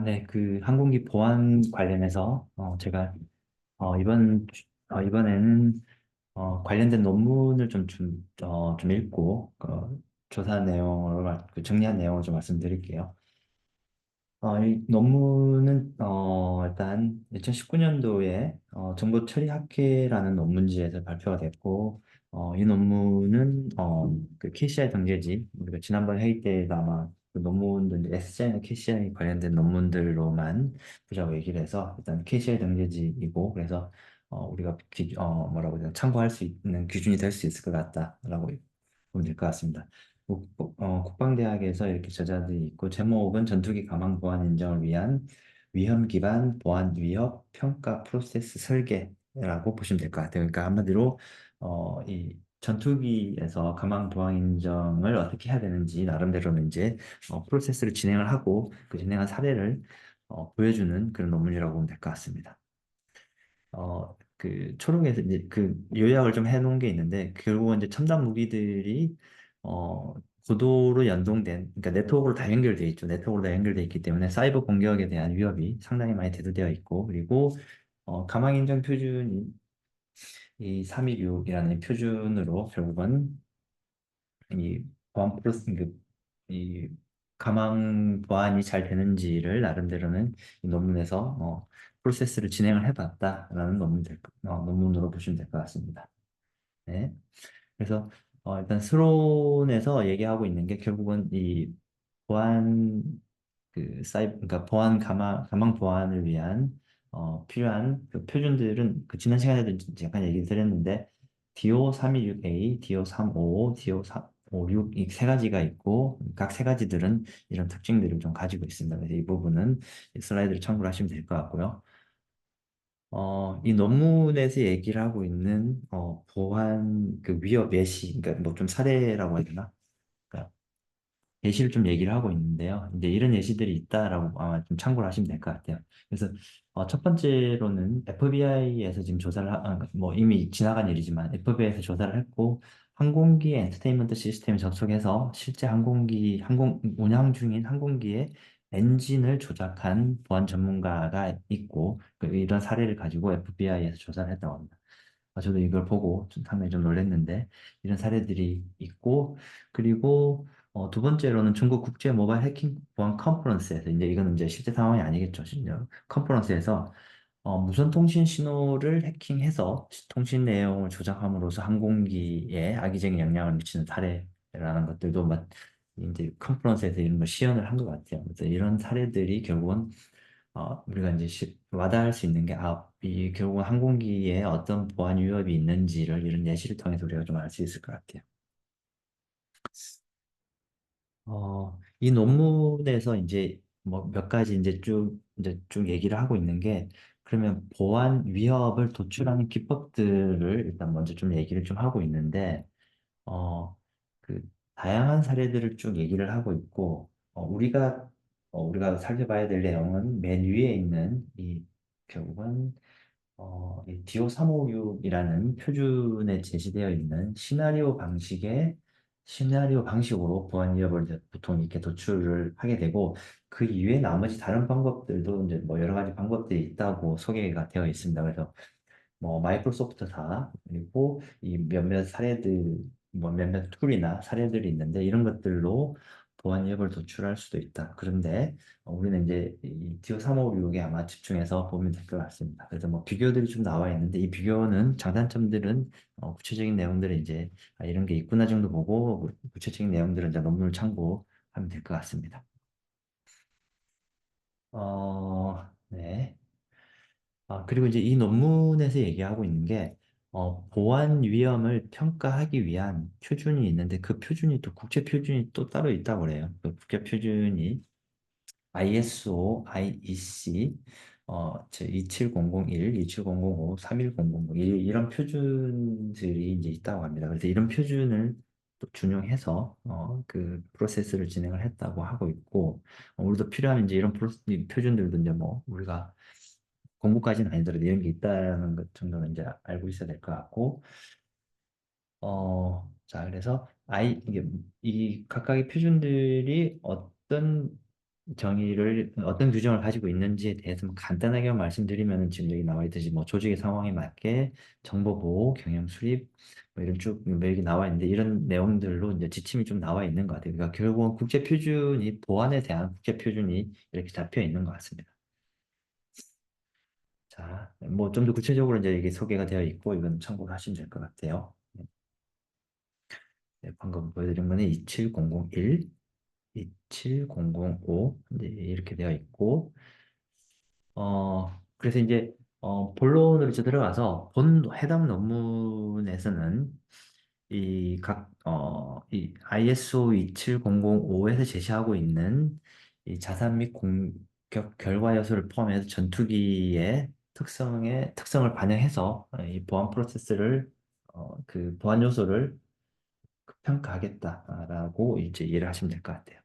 네, 그 항공기 보안 관련해서 제가 이번에는 관련된 논문을 좀 읽고 조사 내용을 정리한 내용을 좀 말씀드릴게요. 이 논문은 일단 2019년도에 정보 처리 학회라는 논문지에서 발표가 됐고, 이 논문은 그 KCI 등재지, 우리가 지난번 회의 때도 아마 그 논문도 이제 SCI나 KCI 관련된 논문들로만 보자고 얘기를 해서 일단 KCI 등재지이고, 그래서 우리가 뭐라고 해야 되나, 참고할 수 있는 기준이 될 수 있을 것 같다라고 보면 될 것 같습니다. 국방대학에서 이렇게 저자들이 있고, 제목은 전투기 가망 보안 인정을 위한 위험 기반 보안 위협 평가 프로세스 설계라고 보시면 될 것 같아요. 그러니까 한마디로 이 전투기에서 가망 보안 인정을 어떻게 해야 되는지 나름대로는 이제 프로세스를 진행을 하고 그 진행한 사례를 보여주는 그런 논문이라고 보면 될 것 같습니다. 그 초록에서 이제 그 요약을 좀 해놓은 게 있는데, 결국은 이제 첨단 무기들이 어 고도로 연동된, 그러니까 네트워크로 다 연결돼 있죠. 네트워크로 다 연결돼 있기 때문에 사이버 공격에 대한 위협이 상당히 많이 대두되어 있고, 그리고 가망 인정 표준이 이 326이라는 표준으로 결국은 이 보안 프로스 이 가망 보안이 잘 되는지를 나름대로는 이 논문에서 프로세스를 진행을 해봤다라는 논문으로 보시면 될 것 같습니다. 네. 그래서 일단 스론에서 얘기하고 있는 게 결국은 이 보안 그러니까 가망 보안을 위한 필요한 그 표준들은 그 지난 시간에도 이제 약간 얘기 드렸는데 DO326A, DO355, DO356 이 세 가지가 있고, 각 세 가지들은 이런 특징들을 좀 가지고 있습니다. 그래서 이 부분은 이 슬라이드를 참고를 하시면 될 것 같고요. 이 논문에서 얘기를 하고 있는 보안 그 위협 예시, 그러니까 뭐 좀 사례라고 해야 되나? 그러니까 예시를 좀 얘기를 하고 있는데요. 이제 이런 예시들이 있다라고 아마 좀 참고를 하시면 될 것 같아요. 그래서 첫 번째로는 FBI에서 지금 뭐 이미 지나간 일이지만 FBI에서 조사를 했고, 항공기 엔터테인먼트 시스템에 접속해서 실제 항공 운항 중인 항공기의 엔진을 조작한 보안 전문가가 있고, 이런 사례를 가지고 FBI에서 조사를 했다고 합니다. 저도 이걸 보고 좀 상당히 좀 놀랐는데, 이런 사례들이 있고, 그리고 두 번째로는 중국 국제 모바일 해킹 보안 컨퍼런스에서, 이제 이거는 이제 실제 상황이 아니겠죠, 심지어 컨퍼런스에서 무선 통신 신호를 해킹해서 통신 내용을 조작함으로써 항공기에 악의적인 영향을 미치는 사례라는 것들도 이제 컨퍼런스에서 이런 걸 시연을 한 것 같아요. 그래서 이런 사례들이 결국은 우리가 이제 와닿을 수 있는 게, 이 결국은 항공기에 어떤 보안 위협이 있는지를 이런 예시를 통해서 우리가 좀 알 수 있을 것 같아요. 이 논문에서 이제 뭐 몇 가지 이제 쭉 얘기를 하고 있는 게, 그러면 보안 위협을 도출하는 기법들을 일단 먼저 좀 얘기를 좀 하고 있는데, 어, 그 다양한 사례들을 쭉 얘기를 하고 있고, 우리가 살펴봐야 될 내용은 맨 위에 있는 이 결국은 이 DO356이라는 표준에 제시되어 있는 시나리오 방식으로 보안 위협을 이제 보통 이렇게 도출을 하게 되고, 그 이외에 나머지 다른 방법들도 이제 뭐 여러 가지 방법들이 있다고 소개가 되어 있습니다. 그래서 뭐 마이크로소프트사, 그리고 이 몇몇 툴이나 사례들이 있는데, 이런 것들로 보안 앱을 도출할 수도 있다. 그런데 우리는 이제 이 디오 356에 아마 집중해서 보면 될 것 같습니다. 그래서 뭐 비교들이 좀 나와 있는데, 이 비교는 장단점들은 구체적인 내용들은 이제 이런 게 있구나 정도 보고, 구체적인 내용들은 이제 논문을 참고하면 될 것 같습니다. 네. 그리고 이제 이 논문에서 얘기하고 있는 게, 보안 위험을 평가하기 위한 표준이 있는데, 그 표준이 또 국제 표준이 또 따로 있다고 그래요. 그 국제 표준이 ISO, IEC, 27001, 27005, 31000, 이런 표준들이 이제 있다고 합니다. 그래서 이런 표준을 또 준용해서 그 프로세스를 진행을 했다고 하고 있고, 우리도 필요하면 이제 이 표준들도 이제 뭐 우리가 공부까지는 아니더라도 이런 게 있다는 것 정도는 이제 알고 있어야 될 것 같고, 자, 그래서 이 각각의 표준들이 어떤 정의를 어떤 규정을 가지고 있는지에 대해서 뭐 간단하게 말씀드리면 지금 여기 나와 있듯이 뭐 조직의 상황에 맞게 정보 보호, 경영 수립 뭐 이런 쭉 여기 나와 있는데 이런 내용들로 이제 지침이 좀 나와 있는 것 같아요. 그러니까 결국은 국제 표준이 보안에 대한 국제 표준이 이렇게 잡혀 있는 것 같습니다. 자, 뭐 좀 더 구체적으로 이제 이게 소개가 되어 있고 이건 참고를 하시면 될 것 같아요. 네, 방금 보여드린 거는 27001, 27005 이제 이렇게 되어 있고 그래서 이제, 본론으로 이제 들어가서 해당 논문에서는 이 ISO 27005에서 제시하고 있는 이 자산 및 공격 결과 요소를 포함해서 전투기의 특성을 반영해서 이 보안 프로세스를, 그 보안 요소를 평가하겠다라고 이제 이해를 하시면 될 것 같아요.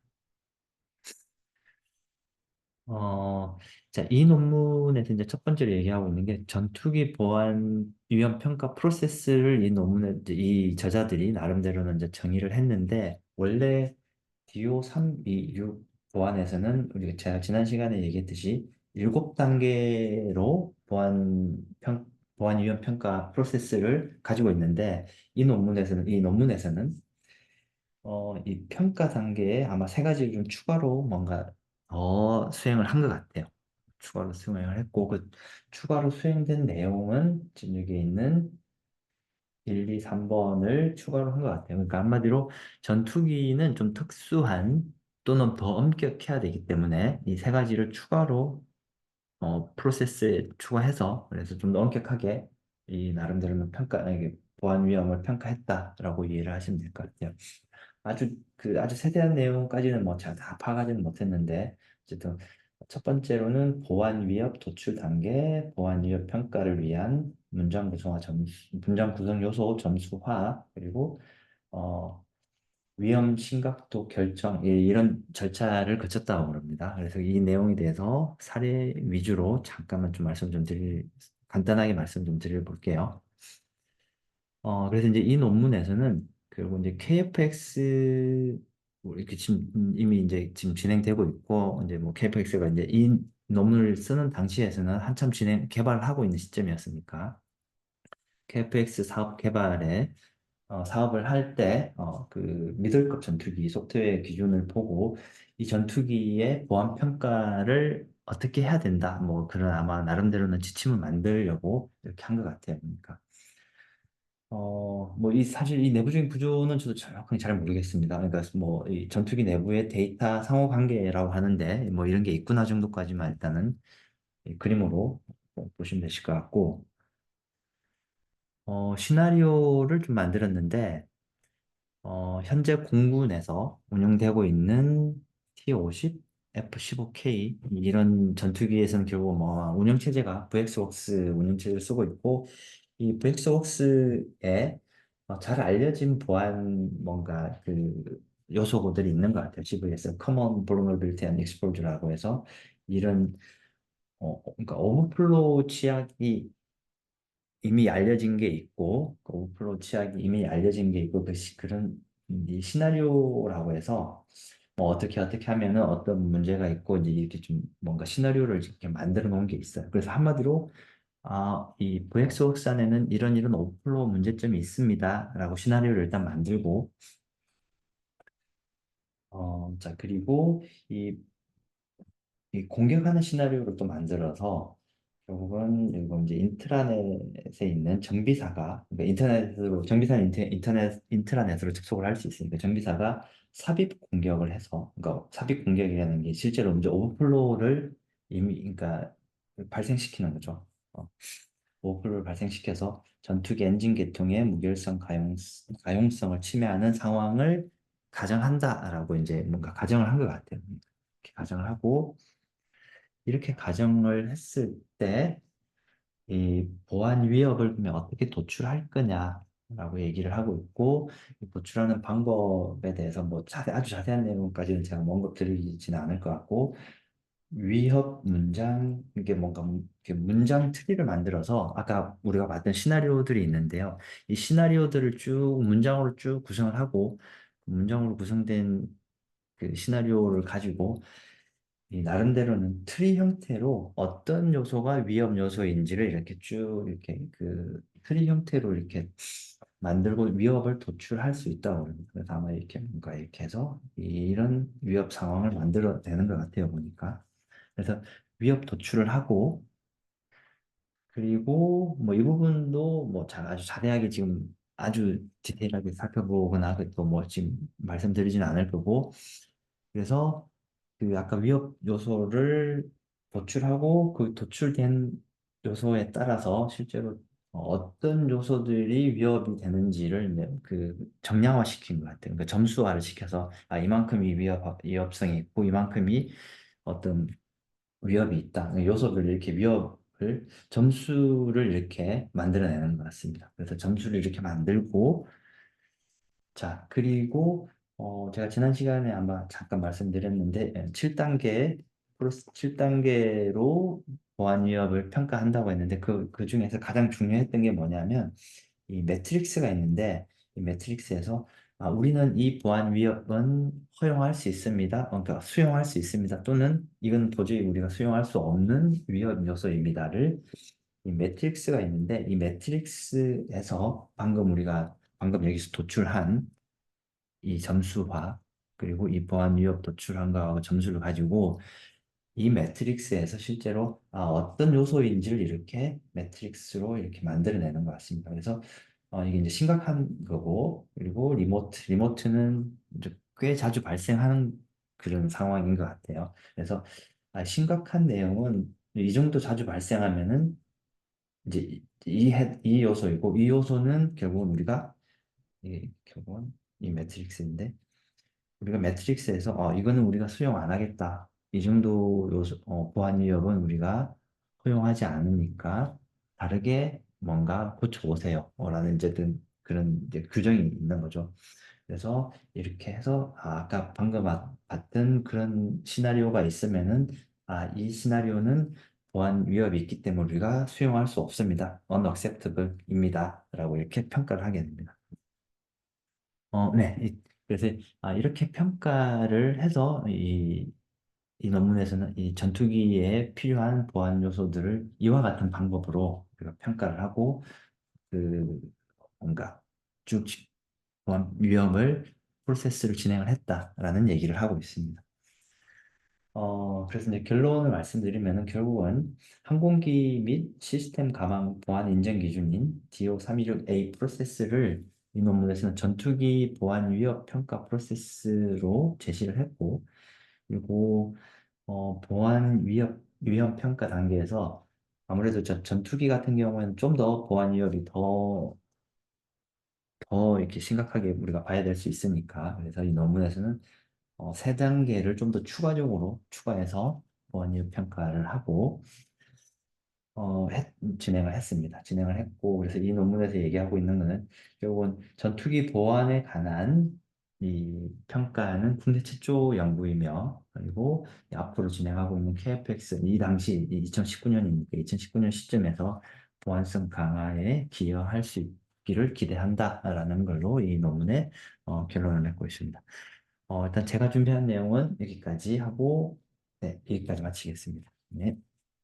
어, 자, 이 논문에서 이제 첫 번째로 얘기하고 있는 게 전투기 보안 위험 평가 프로세스를 이 논문에 이제 이 저자들이 나름대로는 이제 정의를 했는데 원래 DO 326 보안에서는 우리가 제가 지난 시간에 얘기했듯이 7단계로 보안 위험 평가 프로세스를 가지고 있는데 이 논문에서는 이 평가 단계에 아마 세 가지를 좀 추가로 뭔가 더 수행을 한 것 같아요. 추가로 수행을 했고, 그 추가로 수행된 내용은 지금 여기 있는 1, 2, 3번을 추가로 한 것 같아요. 그러니까 한마디로 전투기는 좀 특수한 또는 더 엄격해야 되기 때문에 이 세 가지를 추가로 프로세스에 추가해서 그래서 좀 더 엄격하게 이 나름대로는 이게 보안 위험을 평가했다라고 이해를 하시면 될 것 같아요. 아주 세세한 내용까지는 뭐 잘 다 파악하지는 못했는데 어쨌든 첫 번째로는 보안 위협 도출 단계, 보안 위협 평가를 위한 문장 구성 요소 점수화 그리고 어, 위험 심각도 결정 이런 절차를 거쳤다고 그럽니다. 그래서 이 내용에 대해서 사례 위주로 잠깐만 좀 간단하게 말씀 좀 드려볼게요. 그래서 이제 이 논문에서는 결국 이제 KFX 뭐 이렇게 지금 이미 이제 지금 진행되고 있고 이제 뭐 KFX가 이제 이 논문을 쓰는 당시에서는 한참 개발을 하고 있는 시점이었으니까 KFX 사업 개발에 사업을 할 때 그 미들급 전투기 소프트웨어 기준을 보고 이 전투기의 보안 평가를 어떻게 해야 된다 뭐 그런 아마 나름대로는 지침을 만들려고 이렇게 한 것 같아요. 그러니까. 사실 이 내부적인 구조는 저도 정확하게 잘 모르겠습니다. 그러니까 뭐, 이 전투기 내부의 데이터 상호 관계라고 하는데, 뭐 이런 게 있구나 정도까지만 일단은 이 그림으로 보시면 되실 것 같고, 시나리오를 좀 만들었는데, 현재 공군에서 운영되고 있는 T-50, F-15K 이런 전투기에서는 결국 뭐 운영체제가 VxWorks 운영체제를 쓰고 있고 이 VxWorks에 잘 알려진 보안 뭔가 그 요소들이 있는 것 같아요. CVS, Common Vulnerability and Exposure라고 해서 이런 그러니까 오버플로우 취약이 이미 알려진 게 있고 그 오프로 취약이 이미 알려진 게 있고 그런 이 시나리오라고 해서 뭐 어떻게 하면은 어떤 문제가 있고 이제 이렇게 좀 뭔가 시나리오를 이렇게 만들어 놓은 게 있어요. 그래서 한마디로 이 VXWorks 안에는 이런 오프로 문제점이 있습니다라고 시나리오를 일단 만들고 자 그리고 이 공격하는 시나리오를 또 만들어서 결국은 이거 이제 인트라넷에 있는 정비사가 그러니까 인터넷으로 정비사는 인트라넷으로 접속을 할 수 있으니까 정비사가 삽입 공격을 해서 그러니까 삽입 공격이라는 게 실제로 이제 오버플로우를 이미 그러니까 발생시키는 거죠. 오버플로우를 발생시켜서 전투기 엔진 계통의 무결성 가용성을 침해하는 상황을 가정한다라고 이제 뭔가 가정을 한 것 같아요. 이렇게 가정을 하고 이렇게 가정을 했을 때 이 보안 위협을 그러면 어떻게 도출할 거냐라고 얘기를 하고 있고 이 도출하는 방법에 대해서 뭐 아주 자세한 내용까지는 제가 언급 드리지는 않을 것 같고 위협 문장 이게 뭔가 이렇게 문장 트리를 만들어서 아까 우리가 봤던 시나리오들이 있는데요. 이 시나리오들을 쭉 문장으로 쭉 구성을 하고 그 문장으로 구성된 그 시나리오를 가지고 이 나름대로는 트리 형태로 어떤 요소가 위험 요소인지를 이렇게 쭉 이렇게 그 트리 형태로 이렇게 만들고 위협을 도출할 수 있다고 합니다. 그래서 아마 이렇게 뭔가 이렇게 해서 이런 위협 상황을 만들어내는 것 같아요, 보니까. 그래서 위협 도출을 하고 그리고 뭐 이 부분도 뭐 아주 자세하게 지금 아주 디테일하게 살펴보거나 또뭐 지금 말씀드리지는 않을 거고 그래서 그 아까 위협 요소를 도출하고 그 도출된 요소에 따라서 실제로 어떤 요소들이 위협이 되는지를 이제 그 정량화시킨 것 같아요. 그러니까 점수화를 시켜서 아 이만큼이 위협성이 있고 이만큼이 어떤 위협이 있다. 요소를 이렇게 위협을 점수를 이렇게 만들어내는 것 같습니다. 그래서 점수를 이렇게 만들고 자, 그리고 제가 지난 시간에 아마 잠깐 말씀드렸는데 7단계 플러스 7단계로 보안 위협을 평가한다고 했는데 그 중에서 가장 중요했던 게 뭐냐면 이 매트릭스가 있는데 이 매트릭스에서 아, 우리는 이 보안 위협은 허용할 수 있습니다. 그러니까 수용할 수 있습니다. 또는 이건 도저히 우리가 수용할 수 없는 위협 요소입니다를 이 매트릭스가 있는데 이 매트릭스에서 방금 여기서 도출한 이 점수화 그리고 이 보안 위협 도출한 거하고 점수를 가지고 이 매트릭스에서 실제로 어떤 요소인지를 이렇게 매트릭스로 이렇게 만들어내는 것 같습니다. 그래서 이게 이제 심각한 거고 그리고 리모트는 이제 꽤 자주 발생하는 그런 상황인 것 같아요. 그래서 심각한 내용은 이 정도 자주 발생하면은 이제 이 요소이고 이 요소는 결국은 우리가 결국은 이 매트릭스인데 우리가 매트릭스에서 이거는 우리가 수용 안 하겠다. 이 정도 요소, 보안 위협은 우리가 허용하지 않으니까 다르게 뭔가 고쳐보세요. 라는 이제든 그런 이제 규정이 있는 거죠. 그래서 이렇게 해서 아까 방금 봤던 그런 시나리오가 있으면은 이 시나리오는 보안 위협이 있기 때문에 우리가 수용할 수 없습니다. unacceptable입니다. 라고 이렇게 평가를 하게 됩니다. 네. 그래서 이렇게 평가를 해서 이 논문에서는 이 전투기에 필요한 보안 요소들을 이와 같은 방법으로 우리가 평가를 하고 그 뭔가 쭉 보안 위험을 프로세스를 진행을 했다라는 얘기를 하고 있습니다. 그래서 이제 결론을 말씀드리면은 결국은 항공기 및 시스템 가망 보안 인정 기준인 DO326A 프로세스를 이 논문에서는 전투기 보안 위협 평가 프로세스로 제시를 했고, 그리고 보안 위험 평가 단계에서 아무래도 전투기 같은 경우에는 좀 더 보안 위협이 더 이렇게 심각하게 우리가 봐야 될 수 있으니까, 그래서 이 논문에서는 세 단계를 좀 더 추가적으로 추가해서 원유 평가를 하고 진행을 했습니다. 진행을 했고 그래서 이 논문에서 얘기하고 있는 거는 결국은 전투기 보안에 관한 이 평가는 국내 최초 연구이며 그리고 이 앞으로 진행하고 있는 KFX 이 당시 2019년이니까 2019년 시점에서 보안성 강화에 기여할 수 있기를 기대한다라는 걸로 이 논문의 결론을 맺고 있습니다. 일단 제가 준비한 내용은 여기까지 하고, 네, 여기까지 마치겠습니다. 네.